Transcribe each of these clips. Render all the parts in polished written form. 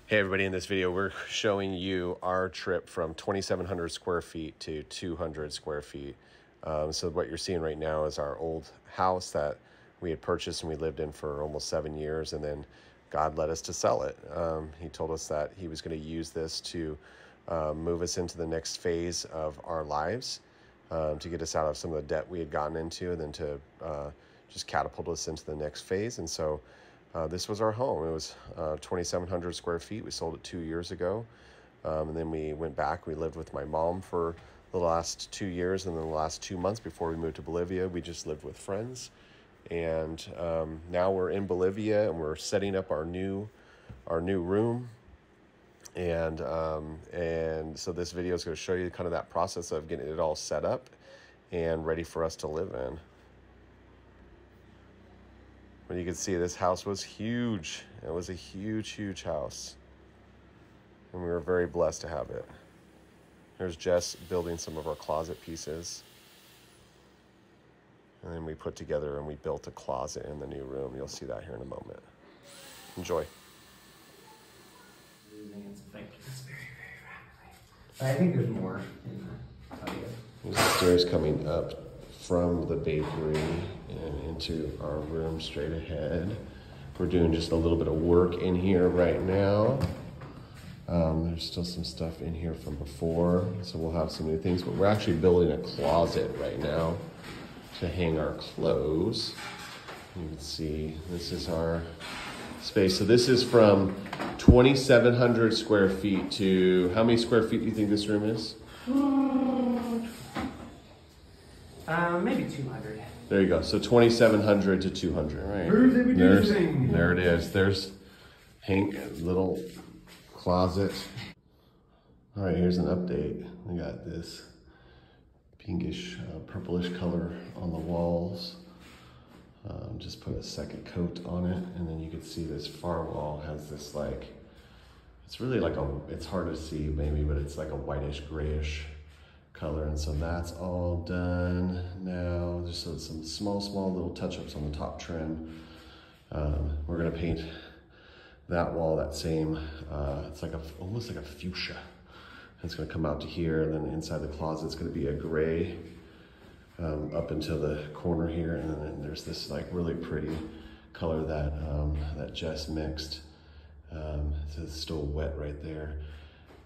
Hey everybody, in this video we're showing you our trip from 2,700 square feet to 200 square feet. So what you're seeing right now is our old house that we had purchased and we lived in for almost 7 years, and then God led us to sell it. He told us that he was going to use this to move us into the next phase of our lives, to get us out of some of the debt we had gotten into, and then to just catapult us into the next phase. And so this was our home. It was 2,700 square feet. We sold it 2 years ago. And then we went back. We lived with my mom for the last 2 years. And then the last 2 months before we moved to Bolivia, we just lived with friends. And now we're in Bolivia and we're setting up our new room. And so this video is going to show you kind of that process of getting it all set up and ready for us to live in. But you can see this house was huge. It was a huge, huge house. And we were very blessed to have it. There's Jess building some of our closet pieces. And then we put together and we built a closet in the new room. You'll see that here in a moment. Enjoy. Losing its thickness very, very rapidly. I think there's more in the audio. There's the stairs coming up from the bakery and into our room straight ahead. We're doing just a little bit of work in here right now. There's still some stuff in here from before, so we'll have some new things, but we're actually building a closet right now to hang our clothes. You can see this is our space. So this is from 2,700 square feet to, how many square feet do you think this room is? Maybe 200. There you go. So 2,700 to 200, right? There it is. There's Hank, little closet. All right, here's an update. We got this pinkish, purplish color on the walls. Just put a second coat on it, and then you can see this far wall has this it's really it's hard to see maybe, but it's like a whitish grayish color, and so that's all done now. There's some small little touch-ups on the top trim. We're gonna paint that wall that same, it's almost like a fuchsia. It's gonna come out to here, and then inside the closet it's gonna be a gray up into the corner here, and then there's this really pretty color that Jess mixed. It's still wet right there,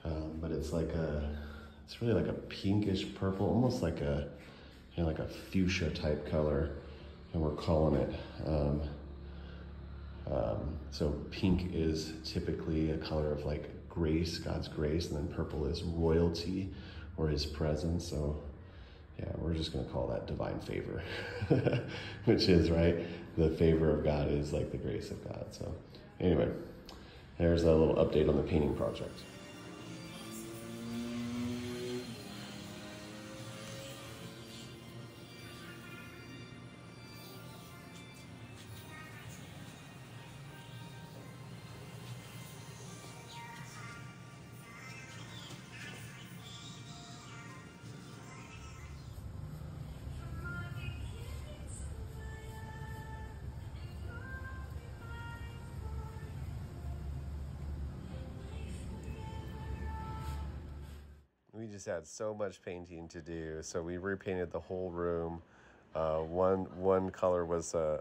but it's it's really like a pinkish purple, almost like a fuchsia type color, and we're calling it. So pink is typically a color of grace, God's grace, and then purple is royalty or his presence. So yeah, we're just gonna call that divine favor, which is, right? The favor of God is like the grace of God. So anyway, there's a little update on the painting project. We just had so much painting to do, so we repainted the whole room. One color was a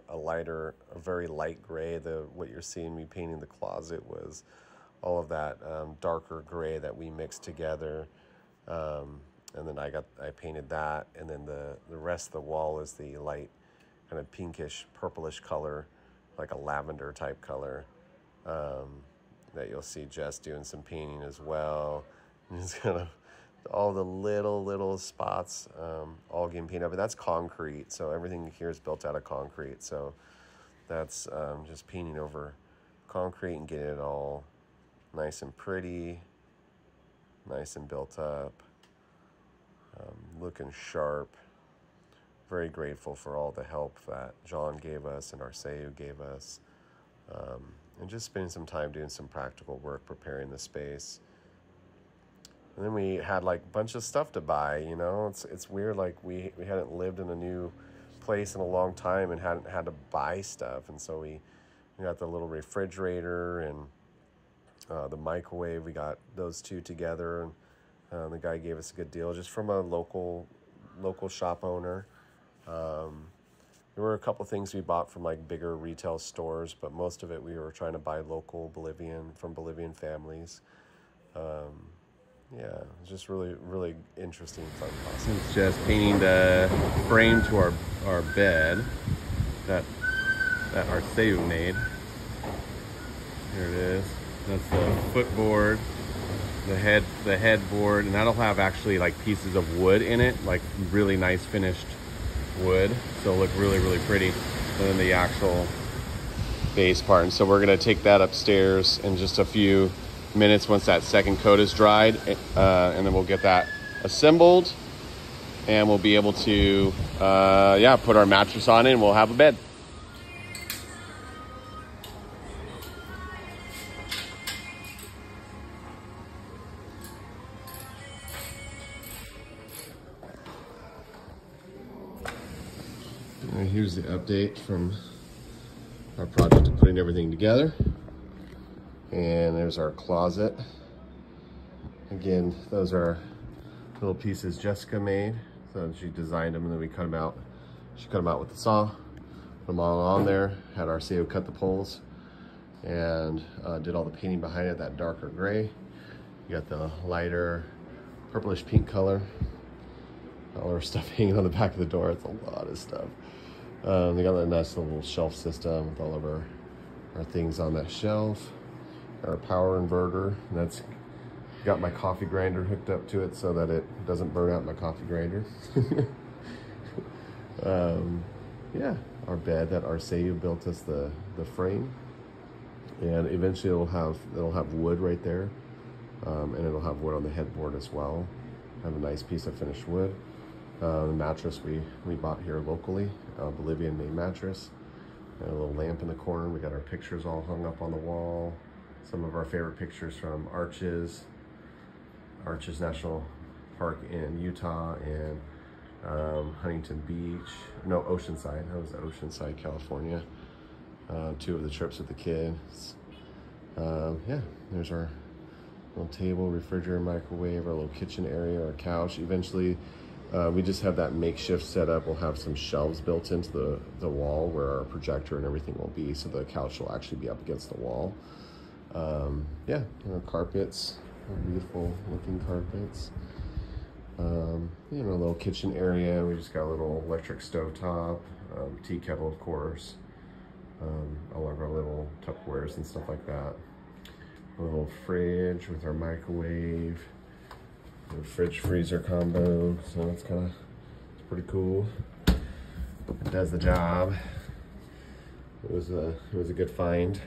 very light gray. What you're seeing me painting the closet was all of that darker gray that we mixed together, and then I painted that, and then the rest of the wall is the light kind of pinkish purplish color, like a lavender type color, that you'll see Jess doing some painting as well. And it's kind of all the little spots all getting painted up, but that's concrete, so everything here is built out of concrete. So that's just painting over concrete and getting it all nice and pretty, nice and built up, looking sharp. Very grateful for all the help that John gave us and Arceu gave us, and just spending some time doing some practical work preparing the space. And then we had a bunch of stuff to buy, It's weird, we hadn't lived in a new place in a long time and hadn't had to buy stuff. And so we got the little refrigerator and the microwave. We got those two together, and the guy gave us a good deal just from a local shop owner. There were a couple things we bought from like bigger retail stores, but most of it we were trying to buy local from Bolivian families. Yeah, it was just really interesting, fun process. It's just painting the frame to our bed that Arceu made. Here it is. That's the footboard, the headboard, and that'll have actually like pieces of wood in it, like really nice finished wood. So it'll look really pretty. And then the actual base part. And so we're gonna take that upstairs in just a few minutes once that second coat is dried, and then we'll get that assembled, and we'll be able to put our mattress on it, and we'll have a bed. Here's the update from our project of putting everything together. And there's our closet. Again, those are little pieces Jessica made. So she designed them, and then we cut them out. She cut them out with the saw, put them all on there, had Arceo cut the poles, and did all the painting behind it, that darker gray. You got the lighter purplish pink color. All our stuff hanging on the back of the door. It's a lot of stuff. They got a nice little shelf system with all of our things on that shelf. Our power inverter, and that's got my coffee grinder hooked up to it so that it doesn't burn out my coffee grinder. Yeah, our bed that Arceu built us the frame, and eventually it'll have wood right there, and it'll have wood on the headboard as well. Have a nice piece of finished wood. The mattress we bought here locally, Bolivian made mattress. And a little lamp in the corner. We got our pictures all hung up on the wall. Some of our favorite pictures from Arches National Park in Utah, and Huntington Beach. No, Oceanside. That was Oceanside, California. 2 of the trips with the kids. Yeah, there's our little table, refrigerator, microwave, our little kitchen area, our couch. Eventually, we just have that makeshift setup. We'll have some shelves built into the wall where our projector and everything will be, so the couch will actually be up against the wall. Yeah, our carpets, beautiful looking carpets. You know, a little kitchen area. We just got a little electric stovetop, tea kettle, of course. All of our little Tupperwares and stuff like that. A little fridge with our microwave. The fridge freezer combo, so it's pretty cool. It does the job. It was a good find.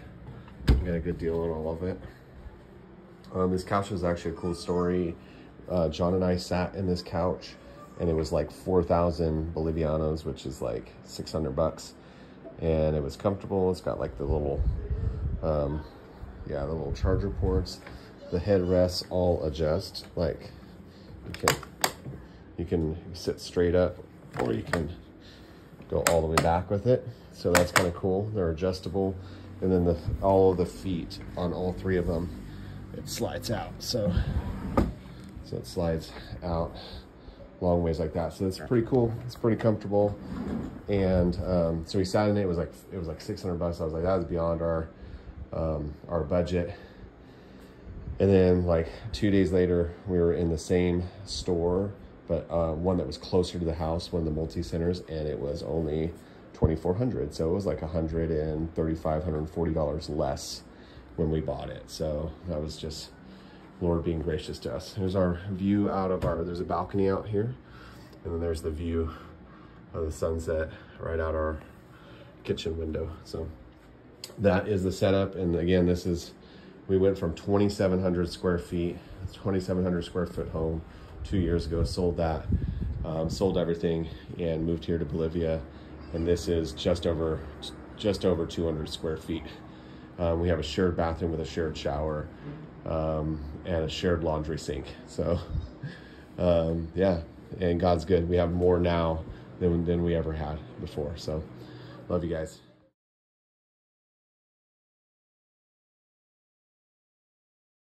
We got a good deal on all of it. This couch was actually a cool story. John and I sat in this couch, and it was like 4,000 Bolivianos, which is like 600 bucks. And it was comfortable. It's got like the little, the little charger ports. The headrests all adjust. Like you can sit straight up, or you can go all the way back with it. So that's kind of cool. They're adjustable. And then all of the feet on all 3 of them, it slides out. So it slides out long ways like that. So it's pretty cool. It's pretty comfortable. And so we sat in it. It was like 600 bucks. I was like, that was beyond our budget. And then like 2 days later, we were in the same store, but one that was closer to the house, one of the multi-centers, and it was only $2,400. So it was like $135, $140 less when we bought it. So that was just Lord being gracious to us. Here's our view out of there's a balcony out here, and then there's the view of the sunset right out our kitchen window. So that is the setup. And again, we went from 2,700 square feet, 2,700 square foot home 2 years ago, sold that, sold everything, and moved here to Bolivia. And this is just over 200 square feet. We have a shared bathroom with a shared shower, and a shared laundry sink. So yeah, and God's good. We have more now than we ever had before. So love you guys.